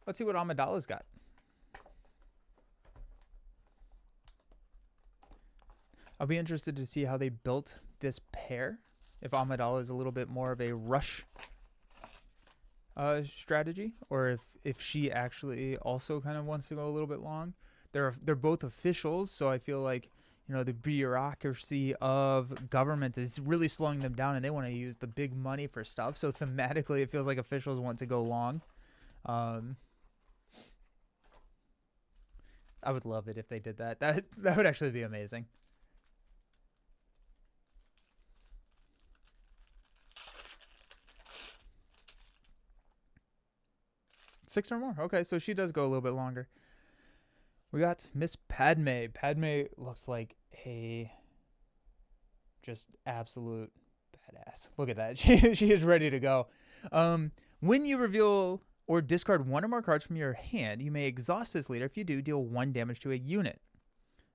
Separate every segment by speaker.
Speaker 1: Let's see what Amidala's got. I'll be interested to see how they built this pair. If Amidala is a little bit more of a rush strategy, or if she actually also kind of wants to go a little bit long. They're both officials, so I feel like, you know, the bureaucracy of government is really slowing them down, and they want to use the big money for stuff. So thematically, it feels like officials want to go long. I would love it if they did that. That would actually be amazing. Six or more. Okay, so she does go a little bit longer. We got Miss Padme. Padme looks like a just absolute badass. Look at that. She is ready to go. When you reveal or discard one or more cards from your hand, you may exhaust this leader. If you do, deal 1 damage to a unit.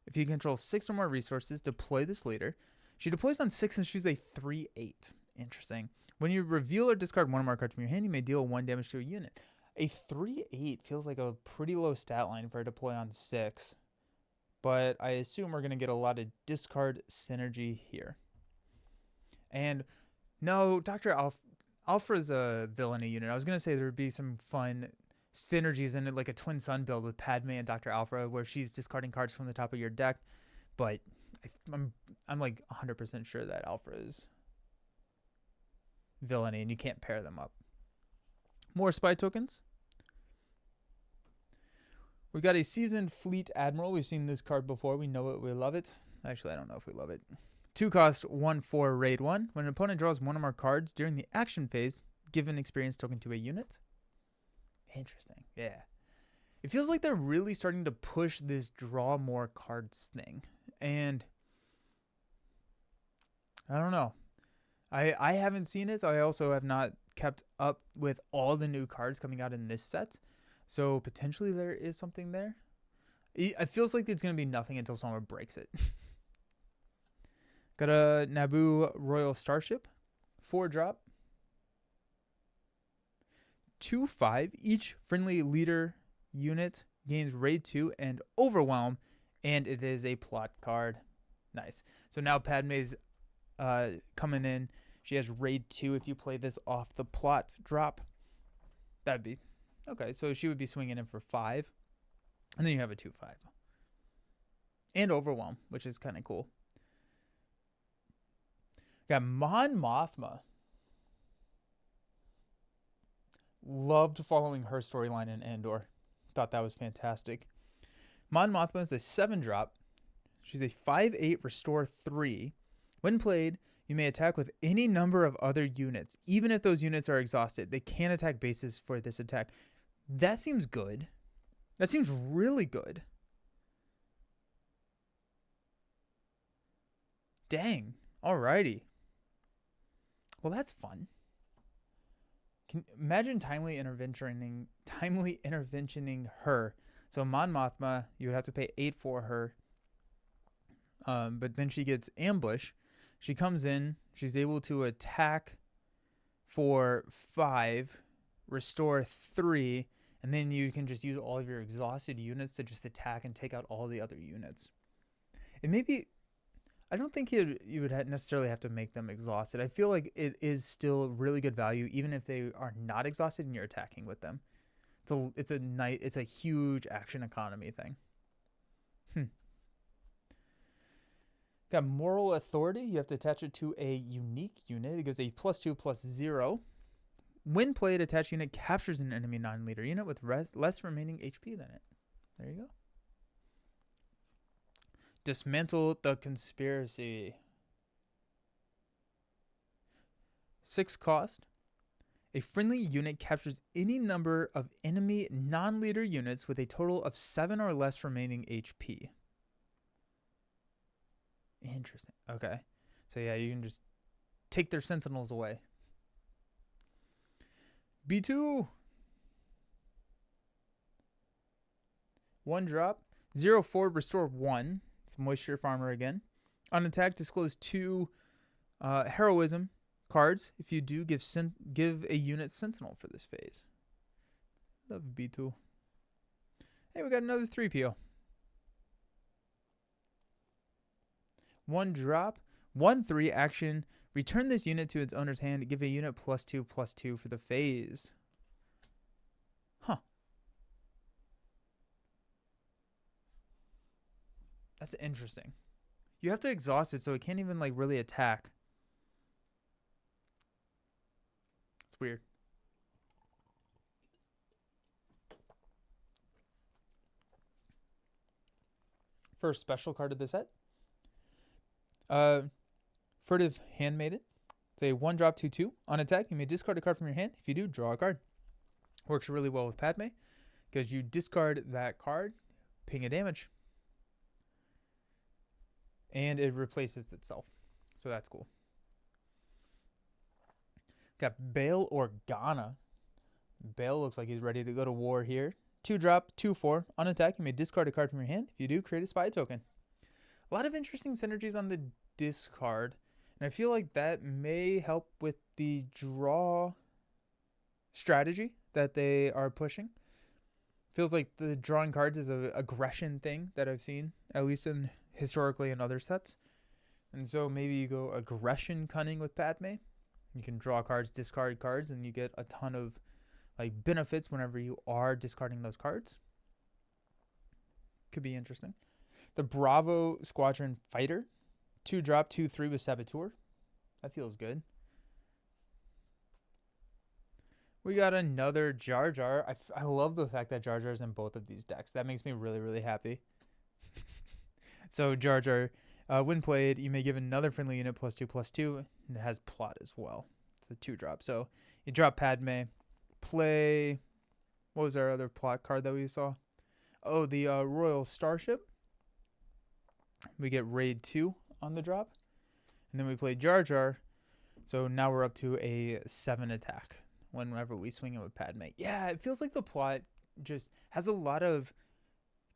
Speaker 1: If you control 6 or more resources, deploy this leader. She deploys on 6 and she's a 3/8. Interesting. When you reveal or discard one or more cards from your hand, you may deal 1 damage to a unit. A 3/8 feels like a pretty low stat line for a deploy on 6. But I assume we're going to get a lot of discard synergy here. And no, Dr. Alpha's a villainy unit. I was going to say there would be some fun synergies in it, like a Twin Sun build with Padme and Dr. Alpha, where she's discarding cards from the top of your deck. But I'm like 100% sure that Alpha is villainy, and you can't pair them up. More spy tokens. We got a seasoned fleet admiral. We've seen this card before. We know it. We love it. Actually, I don't know if we love it. 2 cost, 1/4 raid 1. When an opponent draws one or more cards during the action phase, give an experience token to a unit. Interesting. Yeah. It feels like they're really starting to push this draw more cards thing. And I don't know. I haven't seen it. I also have not kept up with all the new cards coming out in this set. So potentially there is something there. It feels like it's going to be nothing until someone breaks it. Got a Naboo Royal Starship. 4-drop. 2/5. Each friendly leader unit gains raid 2 and overwhelm. And it is a plot card. Nice. So now Padme's coming in. She has raid 2 if you play this off the plot drop. That'd be okay. So she would be swinging in for 5. And then you have a 2/5. And overwhelm, which is kind of cool. Got Mon Mothma. Loved following her storyline in Andor. Thought that was fantastic. Mon Mothma is a 7-drop. She's a 5/8 restore 3. When played, you may attack with any number of other units. Even if those units are exhausted, they can attack bases for this attack. That seems good. That seems really good. Dang. Alrighty. Well, that's fun. Imagine timely interventioning her. So Mon Mothma, you would have to pay 8 for her. But then she gets ambush. She comes in. She's able to attack for 5, restore 3, and then you can just use all of your exhausted units to just attack and take out all the other units. And maybe, I don't think you would necessarily have to make them exhausted. I feel like it is still really good value, even if they are not exhausted and you're attacking with them. It's a huge action economy thing. Got moral authority. You have to attach it to a unique unit. It gives a +2/+0. When played, attached unit captures an enemy non-leader unit with less remaining HP than it. There you go. Dismantle the conspiracy. 6 cost. A friendly unit captures any number of enemy non-leader units with a total of 7 or less remaining HP. Interesting. Okay. So yeah, you can just take their sentinels away. B2. 1-drop. 0/4 restore 1. It's Moisture Farmer again. On attack, disclose 2 heroism cards. If you do, give a unit sentinel for this phase. Love B2. Hey, we got another 3PO. 1 drop, 1/3 action. Return this unit to its owner's hand. Give a unit +2/+2 for the phase. Huh. That's interesting. You have to exhaust it so it can't even like really attack. It's weird. First special card of the set. Furtive Handmaiden. It's a 1-drop 2/2. On attack, you may discard a card from your hand. If you do, draw a card. Works really well with Padme because you discard that card, ping a damage, and it replaces itself. So that's cool. Got Bail Organa. Bail looks like he's ready to go to war here. 2-drop 2/4. On attack, you may discard a card from your hand. If you do, create a spy token. A lot of interesting synergies on the discard. And I feel like that may help with the draw strategy that they are pushing. Feels like the drawing cards is an aggression thing that I've seen, at least in historically in other sets. And so maybe you go aggression cunning with Padme. You can draw cards, discard cards, and you get a ton of like benefits whenever you are discarding those cards. Could be interesting. The Bravo Squadron Fighter. 2-drop 2/3 with Saboteur. That feels good. We got another Jar Jar. I love the fact that Jar Jar is in both of these decks. That makes me really, really happy. So Jar Jar, when played, you may give another friendly unit +2/+2, and it has plot as well. It's a 2-drop. So you drop Padme, play. What was our other plot card that we saw? Oh, the Royal Starship. We get Raid 2 on the drop, and then we play Jar Jar. So now we're up to a 7 attack whenever we swing it with Padme. Yeah, it feels like the plot just has a lot of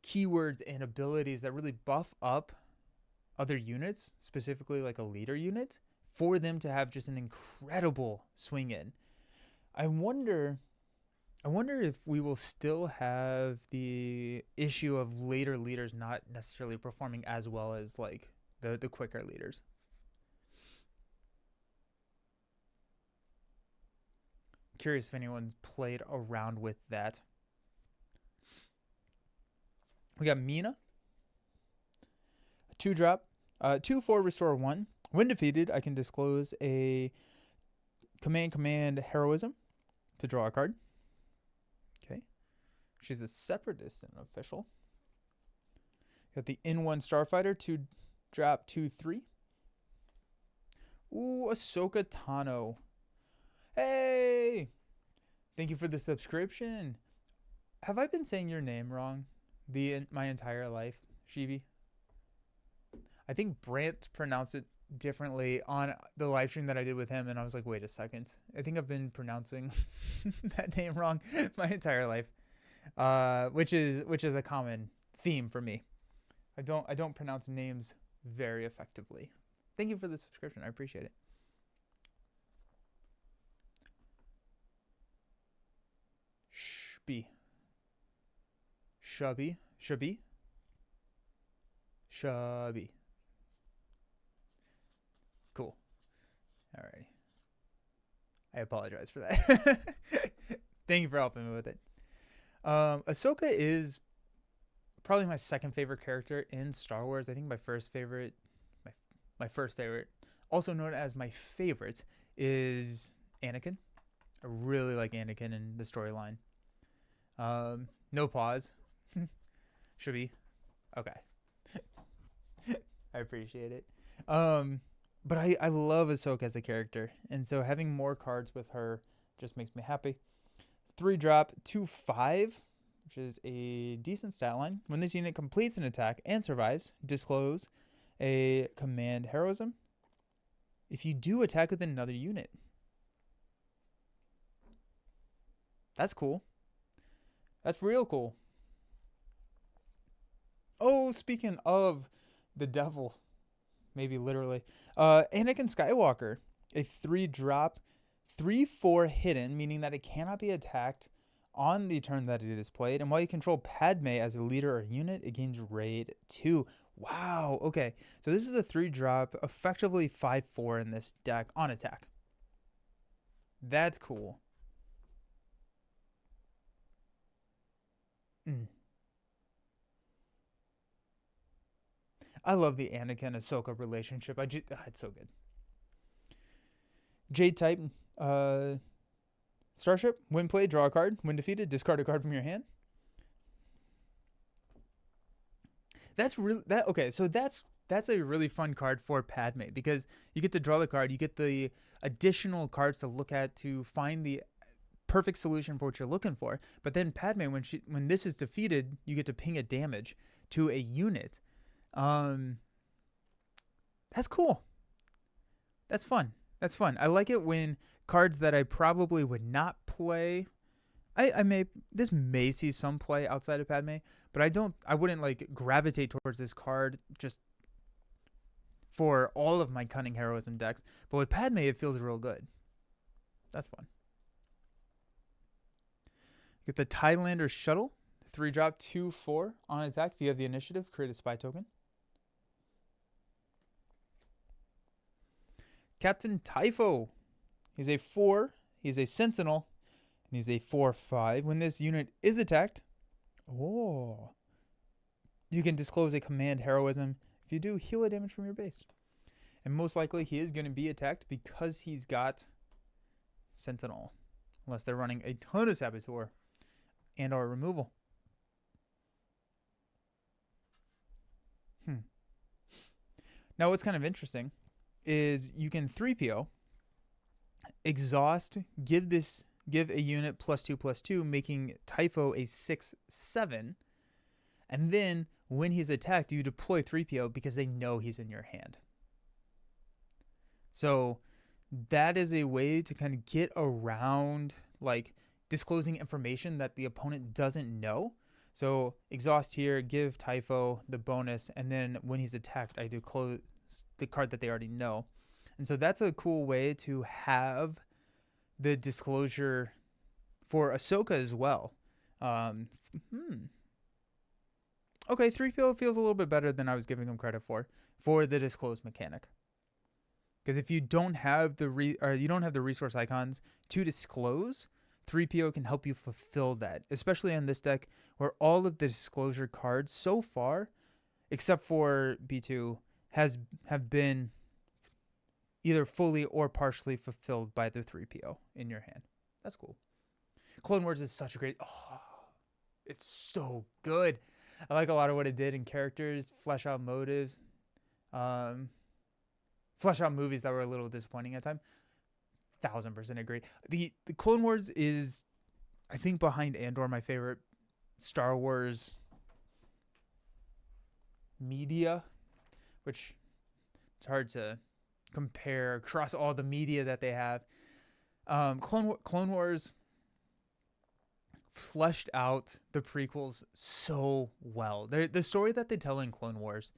Speaker 1: keywords and abilities that really buff up other units, specifically like a leader unit, for them to have just an incredible swing in. I wonder if we will still have the issue of later leaders not necessarily performing as well as like the quicker leaders. Curious if anyone's played around with that. We got Mina. 2-drop. 2/4 restore 1. When defeated, I can disclose a command heroism to draw a card. Okay. She's a separatist and official. Got the N1 Starfighter. 2-drop 2/3. Ooh, Ahsoka Tano. Hey! Thank you for the subscription. Have I been saying your name wrong my entire life, Shibi? I think Brant pronounced it differently on the live stream that I did with him, and I was like, wait a second. I think I've been pronouncing that name wrong my entire life, which is a common theme for me. I don't pronounce names very effectively. Thank you for the subscription. I appreciate it. Shubby. Cool. Alrighty. I apologize for that. Thank you for helping me with it. Ahsoka is probably my second favorite character in Star Wars. I think my first favorite, also known as my favorite, is Anakin. I really like Anakin in the storyline. No pause. Should be. Okay. I appreciate it. But I love Ahsoka as a character, and so having more cards with her just makes me happy. 3-drop 2/5, which is a decent stat line. When this unit completes an attack and survives, disclose a command heroism. If you do attack with another unit. That's cool. That's real cool. Oh, speaking of the devil, maybe literally, Anakin Skywalker, a 3-drop 3/4 hidden, meaning that it cannot be attacked on the turn that it is played, and while you control Padme as a leader or unit, it gains raid 2. Wow, okay. So this is a 3-drop, effectively 5/4 in this deck on attack. That's cool. Mm. I love the Anakin Ahsoka relationship. It's so good. Jade type, uh, Starship. When played, draw a card. When defeated, discard a card from your hand. That's really that. Okay, so that's a really fun card for Padme because you get to draw the card. You get the additional cards to look at to find the perfect solution for what you're looking for. But then Padme, when this is defeated, you get to ping a damage to a unit. That's cool. That's fun. That's fun. I like it when cards that I probably would not play. This may see some play outside of Padme, but I wouldn't like gravitate towards this card just for all of my cunning heroism decks. But with Padme, it feels real good. That's fun. Get the Thailander Shuttle, 3-drop, 2/4 on attack. If you have the initiative, create a spy token. Captain Typho. He's a 4. He's a Sentinel. And he's a 4/5. When this unit is attacked, you can disclose a command heroism. If you do, heal a damage from your base. And most likely he is going to be attacked because he's got Sentinel. Unless they're running a ton of Saboteur and or removal. Now what's kind of interesting is you can 3PO, exhaust, give a unit +2/+2, making Typho a 6/7, and then when he's attacked, you deploy 3PO because they know he's in your hand. So that is a way to kind of get around like disclosing information that the opponent doesn't know. So exhaust here, give Typho the bonus, and then when he's attacked, I do close the card that they already know. And so that's a cool way to have the disclosure for Ahsoka as well. Okay, 3PO feels a little bit better than I was giving him credit for the disclose mechanic. Because if you don't have the resource icons to disclose, 3PO can help you fulfill that, especially on this deck where all of the disclosure cards so far, except for B2, have been either fully or partially fulfilled by the 3PO in your hand. That's cool. Clone Wars is such a great... it's so good. I like a lot of what it did in characters, flesh out motives, flesh out movies that were a little disappointing at times. 1000% agree. The Clone Wars is, I think, behind Andor, my favorite Star Wars media, which it's hard to compare across all the media that they have. Clone Wars fleshed out the prequels so well. The story that they tell in Clone Wars,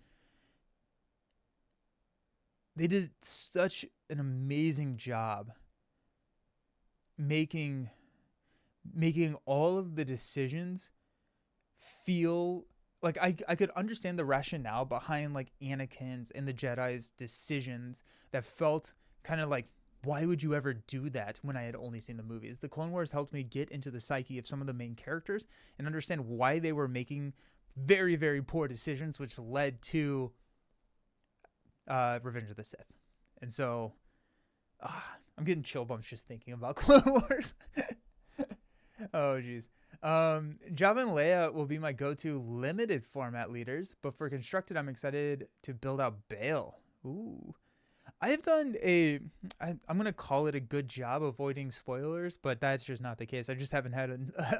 Speaker 1: they did such an amazing job making all of the decisions feel like I could understand the rationale behind like Anakin's and the Jedi's decisions that felt kind of like, why would you ever do that when I had only seen the movies? The Clone Wars helped me get into the psyche of some of the main characters and understand why they were making very, very poor decisions, which led to Revenge of the Sith. And so I'm getting chill bumps just thinking about Clone Wars. Oh, jeez. Jabba and Leia will be my go-to limited format leaders, but for constructed, I'm excited to build out Bail. Ooh. I have done I'm going to call it a good job avoiding spoilers, but that's just not the case. I just haven't had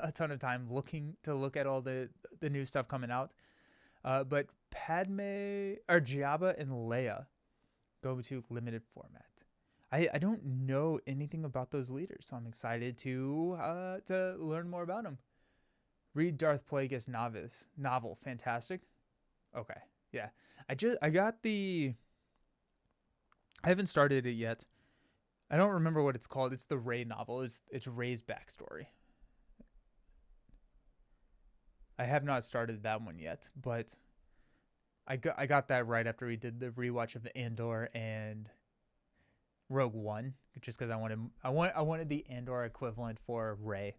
Speaker 1: a ton of time looking at all the new stuff coming out. But Padme, or Jabba and Leia go to limited format. I don't know anything about those leaders, so I'm excited to learn more about them. Read Darth Plagueis novel. Fantastic. Okay. Yeah. I haven't started it yet. I don't remember what it's called. It's the Rey novel. It's Rey's backstory. I have not started that one yet, but I got that right after we did the rewatch of Andor and Rogue One, just because I wanted the Andor equivalent for Rey.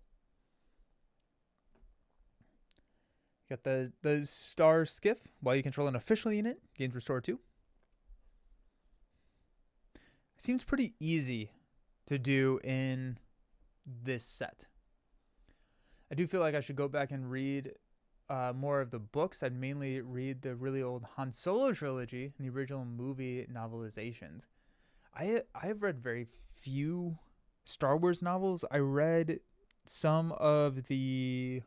Speaker 1: You got the Star Skiff. While you control an official unit, gains Restore 2. Seems pretty easy to do in this set. I do feel like I should go back and read more of the books. I'd mainly read the really old Han Solo trilogy and the original movie novelizations. I've read very few Star Wars novels. I read some of the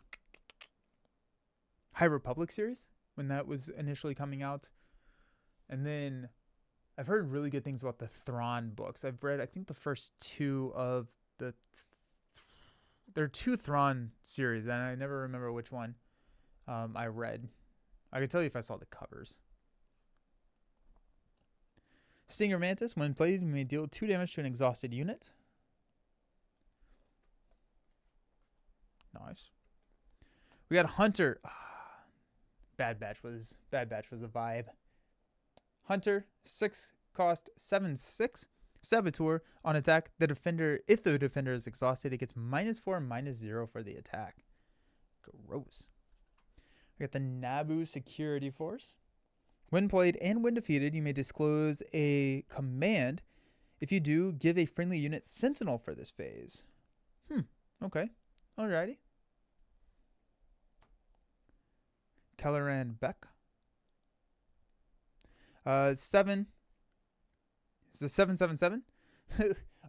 Speaker 1: High Republic series when that was initially coming out. And then I've heard really good things about the Thrawn books. I've read, I think, the first two of the... There are two Thrawn series, and I never remember which one I read. I could tell you if I saw the covers. Stinger Mantis, when played, you may deal 2 damage to an exhausted unit. Nice. We got Hunter. Bad Batch was a vibe. Hunter, 6 cost, 7/6. Saboteur on attack. The defender, if the defender is exhausted, it gets -4, -0 for the attack. Gross. We got the Naboo Security Force. When played and when defeated, you may disclose a command. If you do, give a friendly unit Sentinel for this phase. Okay. Alrighty. Kelleran Beck. 7. Is the 777?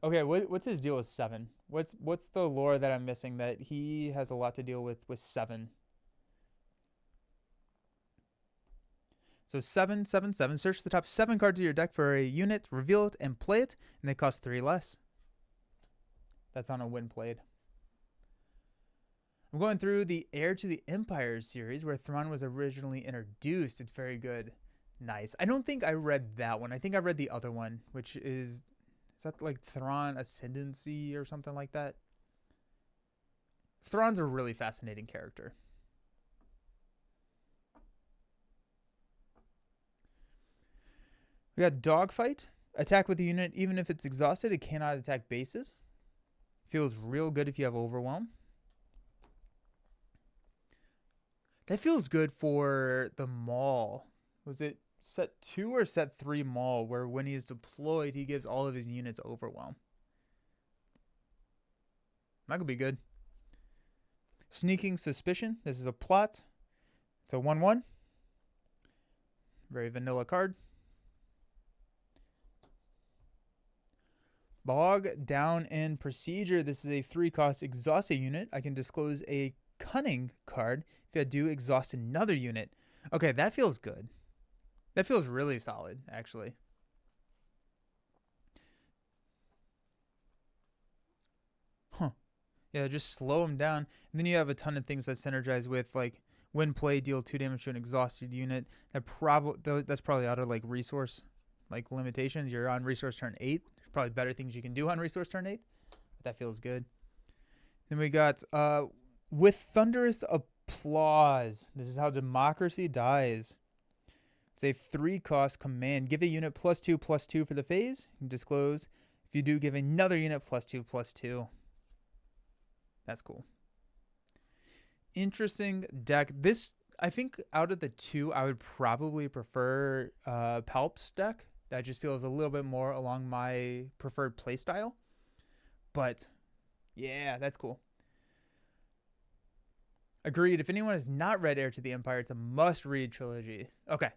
Speaker 1: Okay, what's his deal with 7? What's the lore that I'm missing that he has a lot to deal with 7? So 777. Search the top 7 cards of your deck for a unit, reveal it, and play it, and they cost 3 less. That's on a win played. I'm going through the Heir to the Empire series where Thrawn was originally introduced. It's very good. Nice. I don't think I read that one. I think I read the other one, which is that like Thrawn Ascendancy or something like that? Thrawn's a really fascinating character. We got Dogfight. Attack with a unit, even if it's exhausted, it cannot attack bases. Feels real good if you have Overwhelm. That feels good for the Maul. Was it set 2 or set 3 Maul, where when he is deployed, he gives all of his units Overwhelm? That could be good. Sneaking Suspicion. This is a plot. It's a 1/1. Very vanilla card. Bog Down and Procedure. This is a 3-cost exhausted unit. I can disclose a Cunning card if I do exhaust another unit. Okay, that feels good. That feels really solid, actually. Yeah, just slow them down. And then you have a ton of things that synergize with, like, when play, deal 2 damage to an exhausted unit. That's probably out of, like, resource, like, limitations. You're on resource turn 8. There's probably better things you can do on resource turn 8. But that feels good. Then we got, With Thunderous Applause. This is how democracy dies. It's a 3-cost command. Give a unit +2/+2 for the phase. You can disclose. If you do, give another unit +2/+2. That's cool. Interesting deck. This, I think, out of the two, I would probably prefer Palp's deck. That just feels a little bit more along my preferred playstyle. But, yeah, that's cool. Agreed. If anyone has not read Heir to the Empire, it's a must-read trilogy. Okay.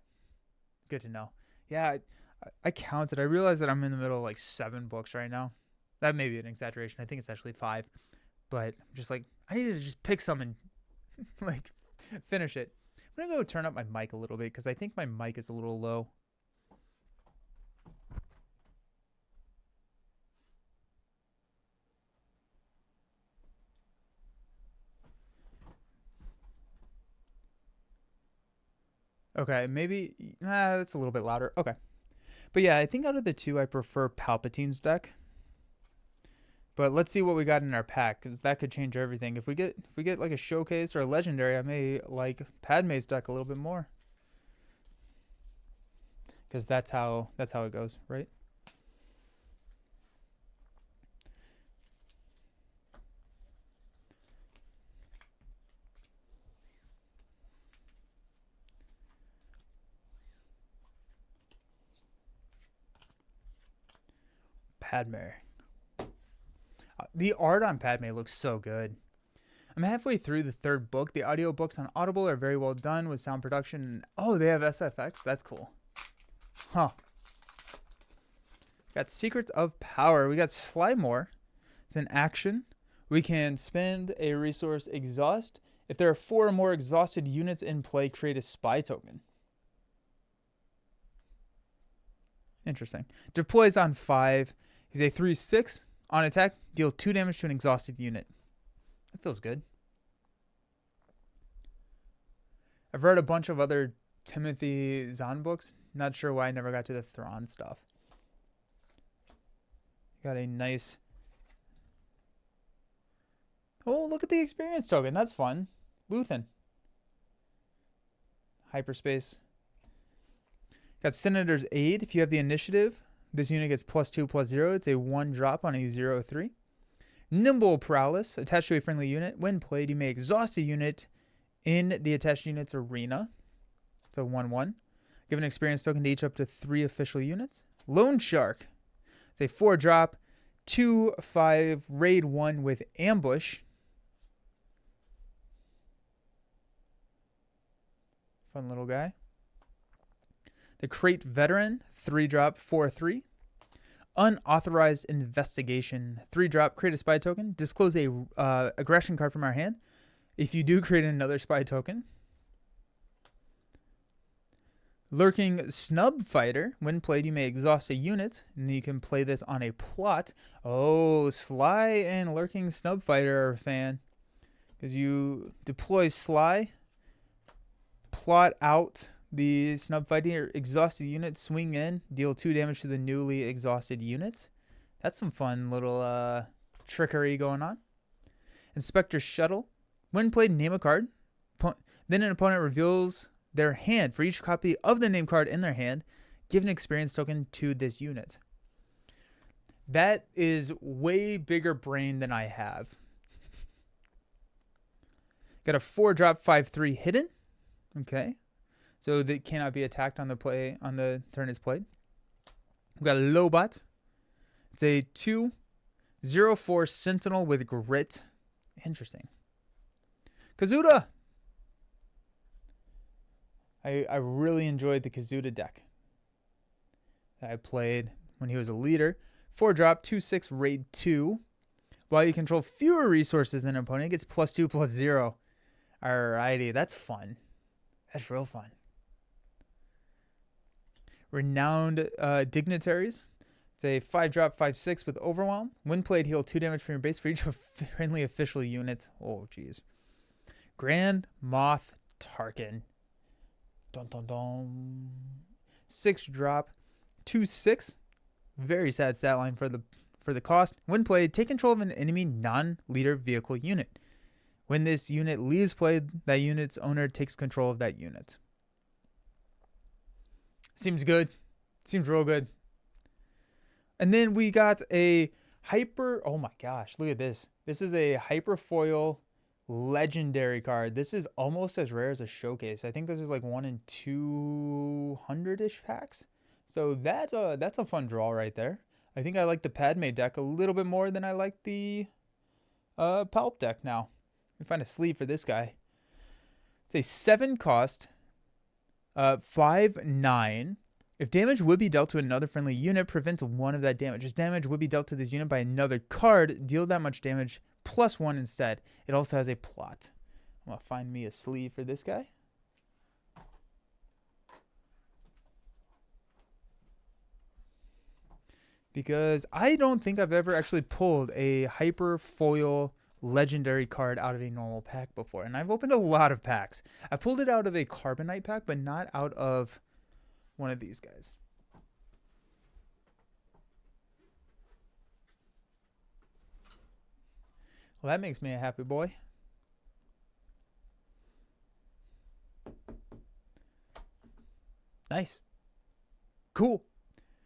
Speaker 1: Good to know. Yeah, I counted. I realized that I'm in the middle of like 7 books right now. That may be an exaggeration. I think it's actually 5. But I'm just like, I needed to just pick some and like finish it. I'm going to go turn up my mic a little bit because I think my mic is a little low. Okay, maybe that's a little bit louder. Okay. But yeah, I think out of the two, I prefer Palpatine's deck. But let's see what we got in our pack, because that could change everything. If we get like a showcase or a legendary, I may like Padme's deck a little bit more. Because that's how it goes, right? Padme. The art on Padme looks so good. I'm halfway through the third book. The audiobooks on Audible are very well done with sound production. Oh, they have SFX? That's cool. Huh. Got Secrets of Power. We got Slymore. It's an action. We can spend a resource exhaust. If there are 4 or more exhausted units in play, create a spy token. Interesting. Deploys on 5. He's a 3/6. On attack, deal 2 damage to an exhausted unit. That feels good. I've read a bunch of other Timothy Zahn books. Not sure why I never got to the Thrawn stuff. Got a nice... Oh, look at the experience token. That's fun. Luthen. Hyperspace. Got Senator's Aid. If you have the initiative, this unit gets +2/+0. It's a 1-drop on a 0/3. Nimble Paralysis. Attached to a friendly unit. When played, you may exhaust a unit in the attached unit's arena. It's a 1/1. Give an experience token to each up to 3 official units. Lone Shark. It's a 4-drop. 2/5 raid 1 with ambush. Fun little guy. The Crate Veteran, 3-drop, 4/3. Unauthorized Investigation, 3-drop, create a spy token. Disclose a aggression card from our hand. If you do, create another spy token. Lurking Snub Fighter, when played, you may exhaust a unit, and you can play this on a plot. Oh, Sly and Lurking Snub Fighter are a fan. Because you deploy Sly, plot out the snub fighter, exhausted unit, swing in, deal 2 damage to the newly exhausted unit. That's some fun little trickery going on. Inspector Shuttle. When played, name a card. Then an opponent reveals their hand. For each copy of the name card in their hand, give an experience token to this unit. That is way bigger brain than I have. Got a 4-drop 5/3 hidden. Okay. So that cannot be attacked on the turn it's played. We've got a Lobot. It's a 2/0/4 Sentinel with Grit. Interesting. Kazuda. I really enjoyed the Kazuda deck that I played when he was a leader. 4-drop, 2/6 raid 2. While you control fewer resources than an opponent, it gets +2/+0. Alrighty, that's fun. That's real fun. Renowned Dignitaries. It's a 5-drop 5/6 with Overwhelm. When played, heal 2 damage from your base for each friendly official unit. Oh, jeez. Grand Moff Tarkin. Dun dun dun. 6-drop 2/6. Very sad stat line for the cost. When played, take control of an enemy non-leader vehicle unit. When this unit leaves play, that unit's owner takes control of that unit. Seems good. Seems real good. And then we got a hyper... Oh my gosh, look at this. This is a hyperfoil legendary card. This is almost as rare as a showcase. I think this is like 1 in 200-ish packs. So that's a fun draw right there. I think I like the Padme deck a little bit more than I like the Palp deck now. Let me find a sleeve for this guy. It's a 7 cost, 5/9. If damage would be dealt to another friendly unit, prevents 1 of that damage. If damage would be dealt to this unit by another card, deal that much damage +1 instead. It also has a plot. I'm going to find me a sleeve for this guy. Because I don't think I've ever actually pulled a hyperfoil legendary card out of a normal pack before. And I've opened a lot of packs. I pulled it out of a Carbonite pack, but not out of one of these guys. Well, that makes me a happy boy. Nice. Cool.